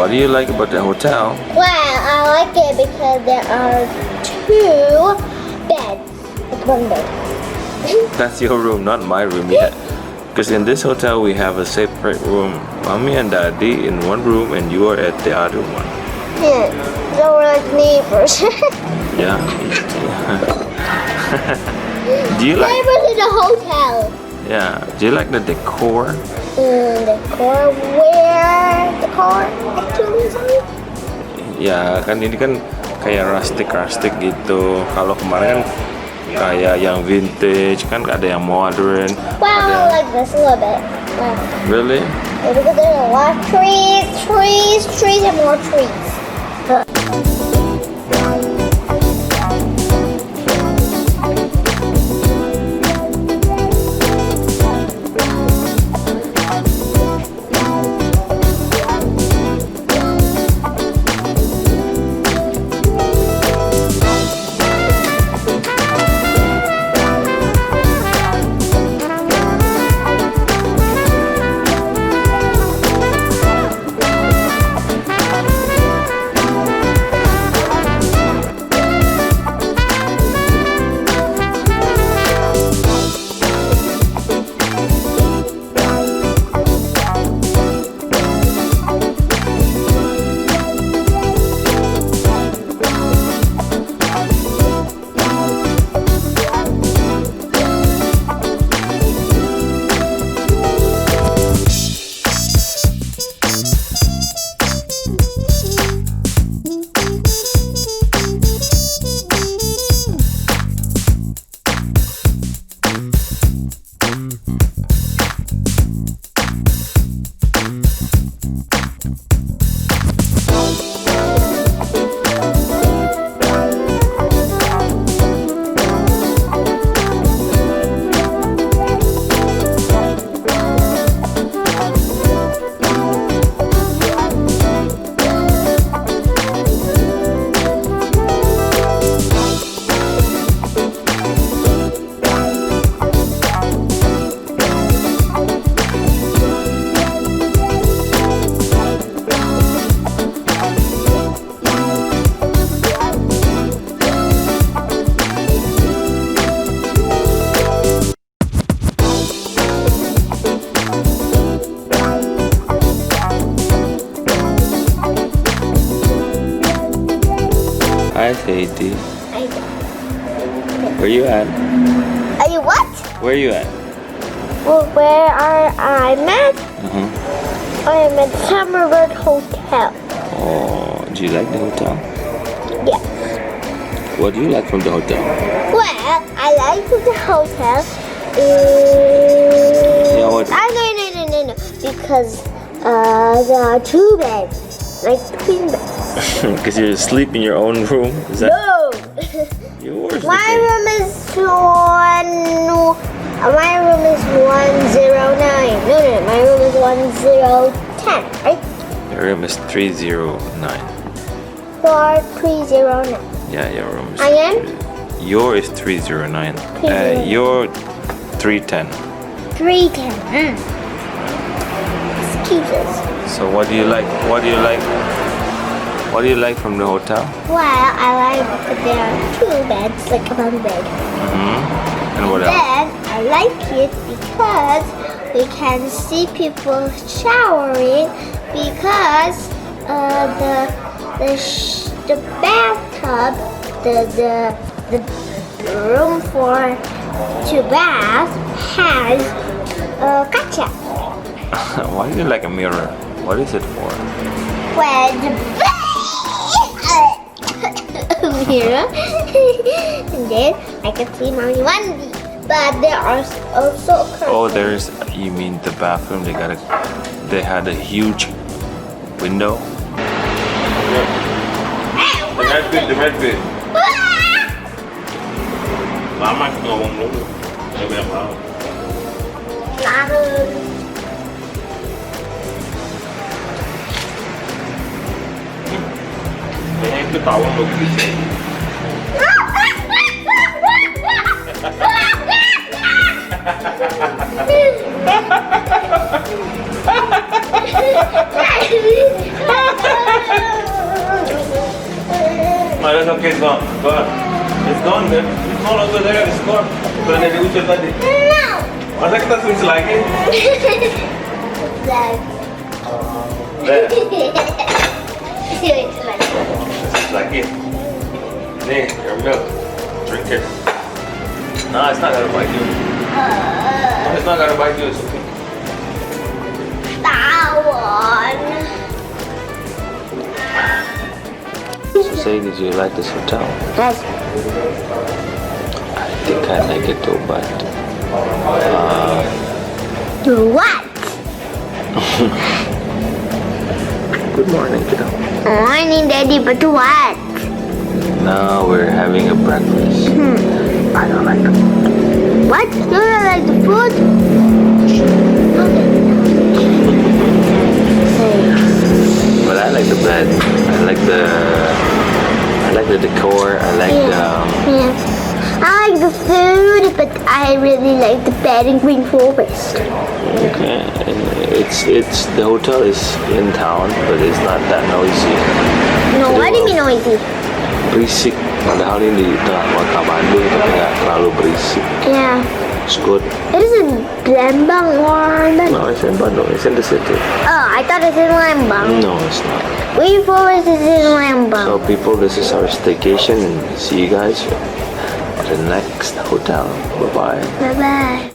what do you like about the hotel? Well, I like it because there are 2 beds. Like one bed. That's your room, not my room yet. Because in this hotel we have a separate room. Mommy and Daddy in one room and you are at the other one. Yeah, they were like neighbors. Yeah. Do you like? Neighbors in the hotel. Yeah. Do you like the decor? Decor? Where decor actually is on? Ya kan ini kan kayak rustic gitu. Kalau kemarin kan kayak yang vintage, kan ada yang modern. Well, I like this a little bit. Wow. Really? Because there's a lot of trees, and more trees. Hi, Sadie. Hi. Where you at? Are you what? Where you at? Well, where are I at? I am at Summerbird Hotel. Oh, do you like the hotel? Yes. What do you like from the hotel? Well, I like the hotel. Yeah, what? No. Because there are 2 beds, like twin beds. Because you sleep in your own room? Is that No. yours? My room is 109. No, my room is 1010, right? Your room is 309. 4309. Yeah, your room is. I am? Your is 309. 309. Your 310. 310. Excuses. So what do you like? What do you like? What do you like from the hotel? Well, I like that there are 2 beds, like one bed. And what else? Then I like it because we can see people showering because the bathtub, the room for to bath has kaca. Why do you like a mirror? What is it for? Well, the mirror, and then I can see mommy onesie. But there are also curtains. Oh, there's. You mean the bathroom? They had a huge window. The red bit. Lama ngomong dulu. Saya banyak tahu. Kayaknya itu tawon lo gitu. Oh, that's okay, it's gone. Gone. It's gone, man. It's no longer there. It's gone. Sudah dari ucap tadi. No. Masa kita switch lagi? Like. There. It's like. Switch lagi. Nih, your milk. Drink it. No, it's not gonna bite you. No, it's not gonna bite you. It's okay. Tawon. So say, did you like this hotel? Yes. I think I like it too, but What? good morning, kiddo. Morning, Daddy, but what? Now we're having a breakfast. I don't like the food. What? You don't like the food? But I like the bed. I like the decor. I like Yeah. I like the food, but I really like the bed in Green Forest. okay. It's the hotel is in town, but it's not that noisy. No, what do you mean noisy? Berisik. Padahal ini di tengah kota Bandung, tapi nggak terlalu berisik. Yeah. It's good. It isn't Lembang or No, it's in Bandung. It's in the city. Oh, I thought it's in Lembang. No, it's not. Green Forest is in So Lembang. people, this is our staycation, and see you guys at the next hotel. Bye bye. Bye bye.